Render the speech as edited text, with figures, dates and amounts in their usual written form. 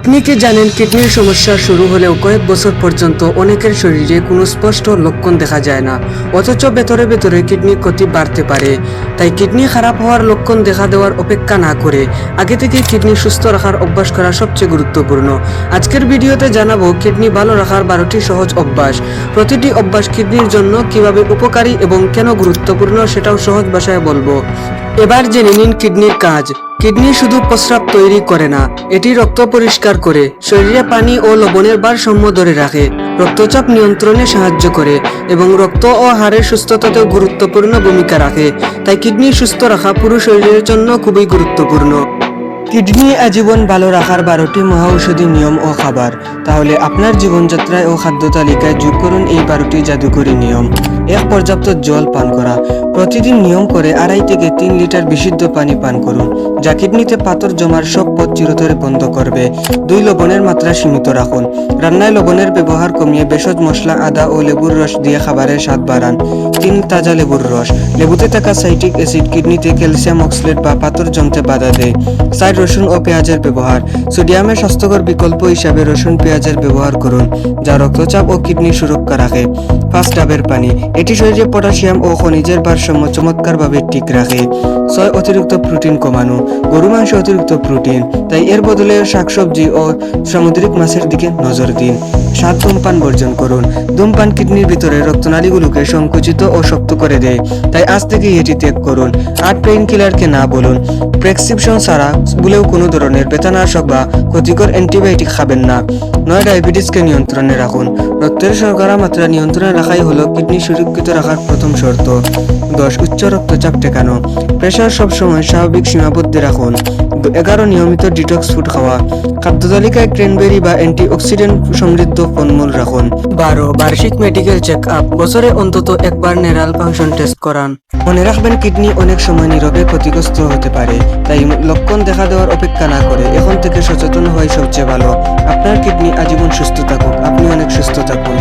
আপনি কি জানেন কিডনির সমস্যা শুরু হলেও কয়েক বছর পর্যন্ত অনেকের শরীরে কোনো স্পষ্ট লক্ষণ দেখা যায় না, অথচ ভেতরে ভেতরে কিডনির ক্ষতি বাড়তে পারে। তাই কিডনি খারাপ হওয়ার লক্ষণ দেখা দেওয়ার অপেক্ষা না করে আগে থেকে কিডনি সুস্থ রাখার অভ্যাস করা সবচেয়ে গুরুত্বপূর্ণ। আজকের ভিডিওতে জানাবো কিডনি ভালো রাখার 12টি সহজ অভ্যাস। প্রতিটি অভ্যাস কিডনির জন্য কিভাবে উপকারী এবং কেন গুরুত্বপূর্ণ সেটাও সহজ ভাষায় বলবো। এবার জেনে নিন কিডনির কাজ। কিডনি শুধু প্রস্রাব তৈরি করে না, এটি রক্ত পরিষ্কার করে, শরীরে পানি ও লবণের ভারসাম্য ধরে রাখে, রক্তচাপ নিয়ন্ত্রণে সাহায্য করে এবং রক্ত ও হাড়ের সুস্থতাতেও গুরুত্বপূর্ণ ভূমিকা রাখে। তাই কিডনি সুস্থ রাখা পুরো শরীরের জন্য খুবই গুরুত্বপূর্ণ। কিডনি আজীবন ভালো রাখার 12টি মহাঔষধি নিয়ম ও খাবার। তাহলে আপনার জীবনযাত্রায় ও খাদ্য তালিকায় যোগ করুন এই 12টি জাদুকরী নিয়ম। পর্যাপ্ত জল পান করা। প্রতিদিন নিয়ম করে 2.5 থেকে 3 লিটার বিশুদ্ধ পানি পান করুন, যা কিডনিতে পাথর জমার সব পথ চিরতরে বন্ধ করবে। 2 লবণের মাত্রা সীমিত রাখুন। রান্নায় লবণের ব্যবহার কমিয়ে ভেষজ মশলা, আদা ও লেবুর রস দিয়ে খাবারের স্বাদ বাড়ান। 3 তাজা লেবুর রস। লেবুতে থাকা সাইট্রিক অ্যাসিড কিডনিতে ক্যালসিয়াম অক্সলেট বা পাথর জমতে বাধা দেয়। 4 রসুন ও পেঁয়াজের ব্যবহার। সোডিয়ামের স্বাস্থ্যকর বিকল্প হিসাবে রসুন পেঁয়াজের ব্যবহার করুন, যা রক্তচাপ ও কিডনি সুরক্ষা রাখে। 5 ডাবের পানি। এটি শরীরে পটাশিয়াম ও খনিজের ভারসাম্য চমৎকারভাবে ঠিক রাখে। 6 অতিরিক্ত প্রোটিন কমানো। গরু মাংস অতিরিক্ত প্রোটিন, তাই এর বদলে শাকসবজি ও সামুদ্রিক মাছের দিকে নজর দিন। 7 ধূমপান বর্জন করুন। ধূমপান কিডনির ভিতরে রক্তনালীগুলোকে সংকুচিত ও শক্ত করে দেয়, তাই আজ থেকেই এটি ত্যাগ করুন। 8 পেইন কিলারকে না বলুন। প্রেসক্রিপশন ছাড়া ভুলেও কোনো ধরনের ব্যথানাশক বা ক্ষতিকর অ্যান্টিবায়োটিক খাবেন না। 9 ডায়াবেটিসকে নিয়ন্ত্রণে রাখুন। রক্তের শর্করা মাত্রা নিয়ন্ত্রণে রাখাই হলো কিডনি সুরক্ষিত রাখার প্রথম শর্ত। 10 উচ্চ রক্তচাপ ঠেকানো। প্রেশার সবসময় স্বাভাবিক সীমাবদ্ধে রাখুন। 11 নিয়মিত ডিটক্স ফুড খাওয়া। খাদ্য তালিকায় ক্রেনবেরি বা অ্যান্টিঅক্সিডেন্ট সমৃদ্ধ ফলমূল রাখুন। 12 বার্ষিক মেডিকেল চেক আপ। বছরে অন্তত একবার নেরাল ফাংশন টেস্ট করান। মনে রাখবেন, কিডনি অনেক সময় নীরবে ক্ষতিগ্রস্ত হতে পারে, তাই লক্ষণ দেখা দেওয়ার অপেক্ষা না করে এখন থেকে সচেতন হওয়াই সবচেয়ে ভালো। আপনার কিডনি আজীবন সুস্থ থাকুক, আপনি অনেক সুস্থ থাকুন।